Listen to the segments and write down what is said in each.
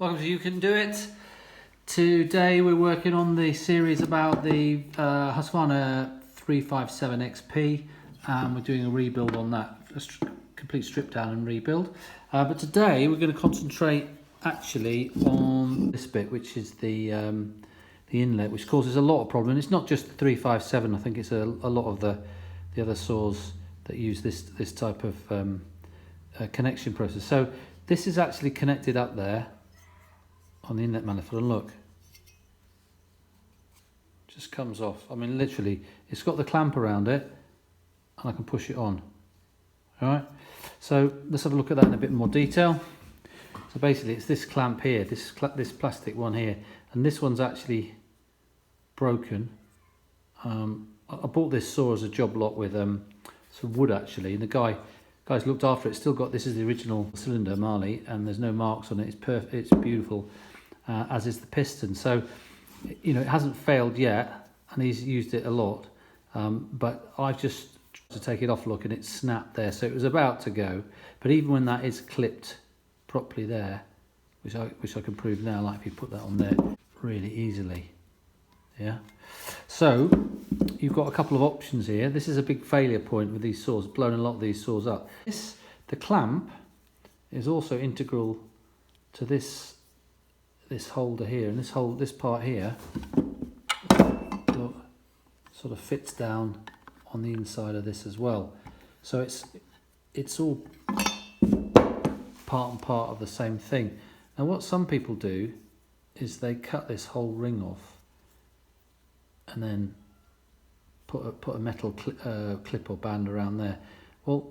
Welcome to You Can Do It. Today we're working on the series about the Husqvarna 357 XP, and we're doing a rebuild on that, complete strip down and rebuild. But today we're going to concentrate actually on this bit, which is the inlet, which causes a lot of problem. It's not just the 357. I think it's a lot of the other saws that use this type of connection process. So this is actually connected up there on the inlet manifold, and look, just comes off. I mean, literally, it's got the clamp around it, and I can push it on. All right. So let's have a look at that in a bit more detail. So basically, it's this clamp here, this plastic one here, and this one's actually broken. I bought this saw as a job lot with some wood actually, and the guys looked after it. It's still got, this is the original cylinder Marley, and there's no marks on it. It's perfect. It's beautiful, as is the piston. So, you know, it hasn't failed yet, and he's used it a lot. But I've just tried to take it off, look, and it's snapped there. So it was about to go, but even when that is clipped properly there, which I can prove now, like if you put that on there really easily, yeah. So you've got a couple of options here. This is a big failure point with these saws, blown a lot of these saws up. The clamp is also integral to this holder here, and this part here, look, sort of fits down on the inside of this as well. So it's all part and part of the same thing. Now what some people do is they cut this whole ring off and then put a metal clip or band around there. Well,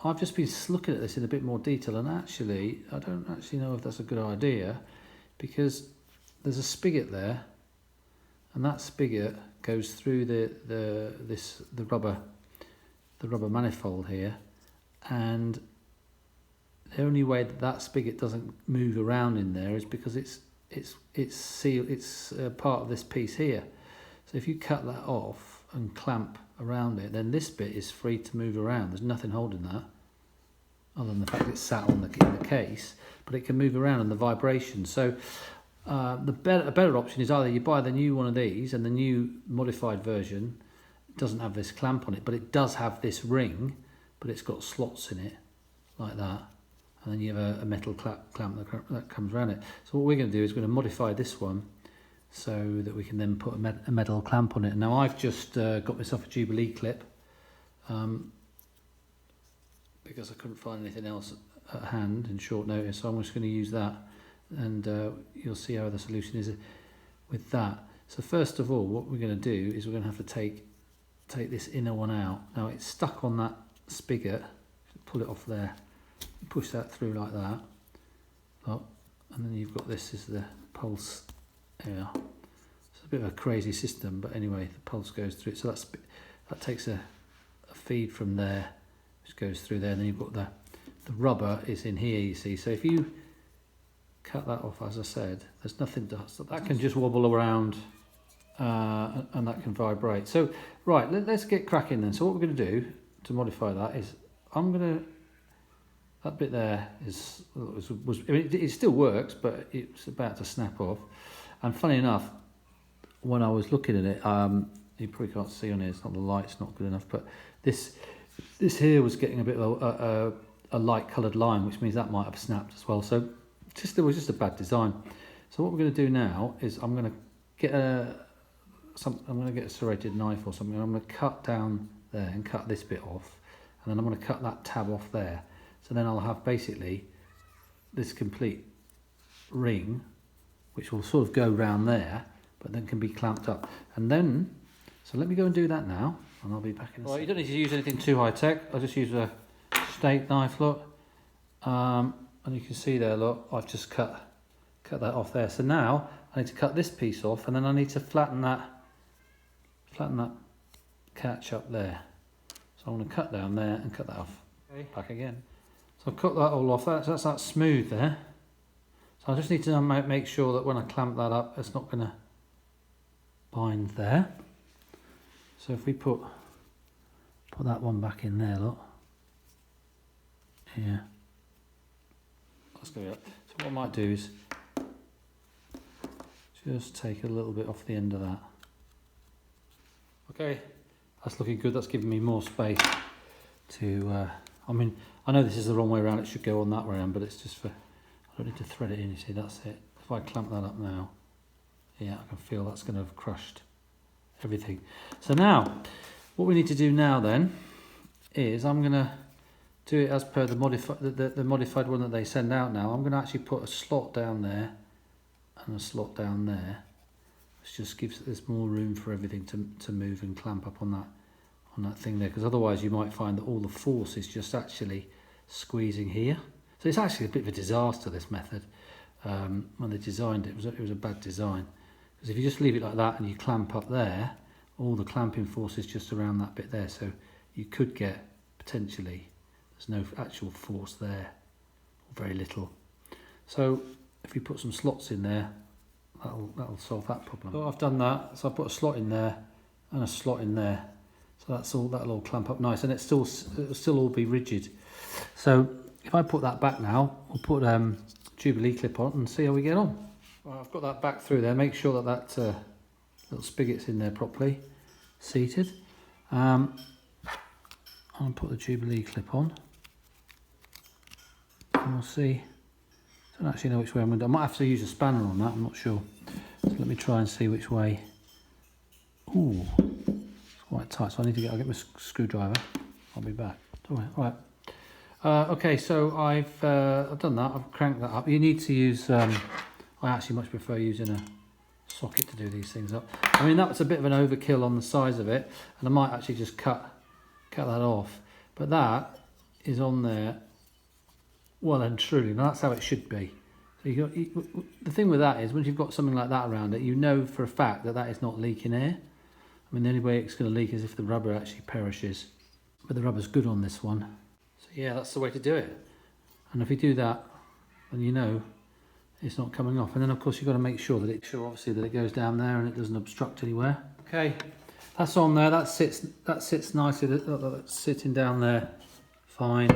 I've just been looking at this in a bit more detail, and actually I don't actually know if that's a good idea, because there's a spigot there, and that spigot goes through the rubber manifold here, and the only way that spigot doesn't move around in there is because it's sealed. It's part of this piece here. So if you cut that off and clamp around it, then this bit is free to move around. There's nothing holding that, other than the fact it's sat on in the case, but it can move around and the vibration. So a better option is either you buy the new one of these, and the new modified version doesn't have this clamp on it, but it does have this ring, but it's got slots in it like that, and then you have a metal clamp that comes around it. So what we're going to do is we're going to modify this one so that we can then put a metal clamp on it. Now I've just got myself a Jubilee clip, because I couldn't find anything else at hand in short notice, so I'm just going to use that, and you'll see how the solution is with that. So first of all, what we're going to do is we're going to have to take this inner one out. Now it's stuck on that spigot. Pull it off there, push that through like that, oh, and then you've got this is the pulse here. It's a bit of a crazy system, but anyway, the pulse goes through it. So that takes a feed from there, which goes through there, and then you've got the rubber is in here, you see. So if you cut that off, as I said, there's nothing to stop. That can just wobble around, and that can vibrate. So right, let's get cracking then. So what we're going to do to modify that is that bit there was I mean, it still works, but it's about to snap off. And funny enough, when I was looking at it, you probably can't see on here, it's not, the light's not good enough, but this here was getting a bit of a light coloured line, which means that might have snapped as well. So it was just a bad design. So what we're going to do now is I'm going to get a serrated knife or something, and I'm going to cut down there and cut this bit off, and then I'm going to cut that tab off there. So then I'll have basically this complete ring, which will sort of go round there, but then can be clamped up. And then, so let me go and do that now, and I'll be back in a second. You don't need to use anything too high tech. I'll just use a steak knife, look. And you can see there, look, I've just cut that off there. So now I need to cut this piece off, and then I need to flatten that catch up there. So I'm going to cut down there and cut that off. Okay. Back again. So I've cut that all off. That's that smooth there. So I just need to make sure that when I clamp that up, it's not going to bind there. So if we put that one back in there, look. Yeah. Let's go up. So what I might do is Just take a little bit off the end of that. Okay, that's looking good. That's giving me more space to, I mean, I know this is the wrong way around. It should go on that way around, but it's just for, I don't need to thread it in, you see, that's it. If I clamp that up now, yeah, I can feel that's going to have crushed everything. So now, what we need to do now then, is I'm going to do it as per the modified one that they send out now. I'm going to actually put a slot down there and a slot down there, which just gives this more room for everything to move and clamp up on that thing there, because otherwise you might find that all the force is just actually squeezing here. So it's actually a bit of a disaster, this method. When they designed it, it was a bad design, because if you just leave it like that and you clamp up there, all the clamping force is just around that bit there, so you could get potentially, there's no actual force there, or very little. So if you put some slots in there, that'll solve that problem. So I've done that, so I put a slot in there and a slot in there, so that'll all clamp up nice, and it'll still all be rigid. So if I put that back now, we'll put Jubilee clip on and see how we get on. Well, I've got that back through there. Make sure that little spigot's in there properly seated. I'll put the Jubilee clip on, and we'll see. I don't actually know which way I'm going to do. I might have to use a spanner on that, I'm not sure. So let me try and see which way. Ooh, it's quite tight, so I'll get my screwdriver. I'll be back. All right. Okay, so I've done that. I've cranked that up. You need to use. I actually much prefer using a socket to do these things up. I mean, that was a bit of an overkill on the size of it, and I might actually just cut that off. But that is on there, well and truly. Now that's how it should be. So the thing with that is, once you've got something like that around it, you know for a fact that is not leaking air. I mean, the only way it's going to leak is if the rubber actually perishes. But the rubber's good on this one. So yeah, that's the way to do it. And if you do that, then you know it's not coming off. And then of course you've got to make sure that obviously that it goes down there and it doesn't obstruct anywhere. Okay, that's on there. That sits nicely. That's sitting down there, fine.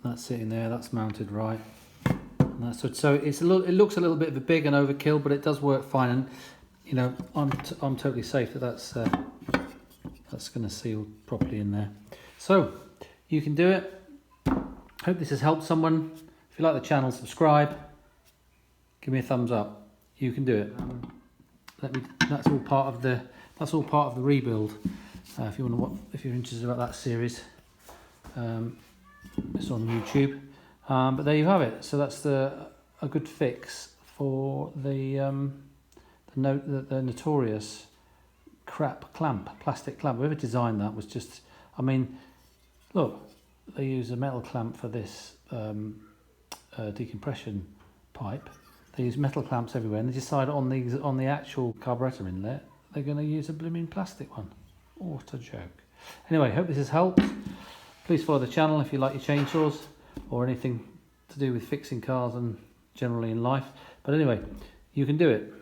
That's sitting there. That's mounted right. And that's so it looks a little bit of a big and overkill, but it does work fine. And you know, I'm totally safe that's going to seal properly in there. So you can do it. Hope this has helped someone. If you like the channel, subscribe. Give me a thumbs up. You can do it. That's all part of the rebuild. If you're interested about that series, it's on YouTube. But there you have it. So that's a good fix for the notorious crap plastic clamp. Whoever designed that was just, I mean, look, they use a metal clamp for this decompression pipe. They use metal clamps everywhere, and they decide on the actual carburetor inlet they're going to use a blooming plastic one. What a joke. Anyway, hope this has helped. Please follow the channel if you like your chainsaws or anything to do with fixing cars and generally in life. But anyway, you can do it.